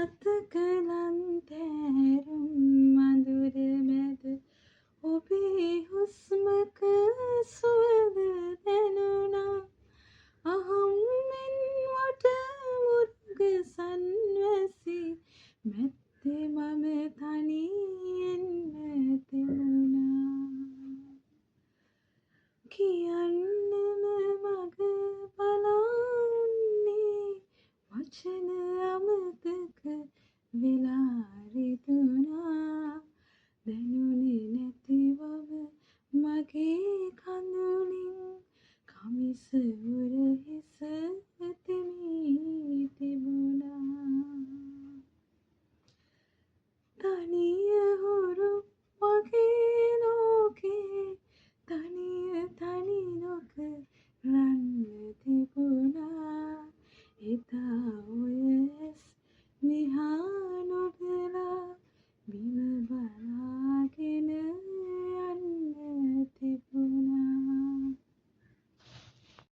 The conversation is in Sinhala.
මතකලන් තෑරුම් මඳුර මැද ඔබේ හුස්මක සුවඳ දැනුණා අහම්මෙන් වට මුර්ග සන්වැසි මැත්තේ මම තනියෙන්ම තෙමුණා කියන්නම මග බලාන්නේ වචන අමතක වෙලා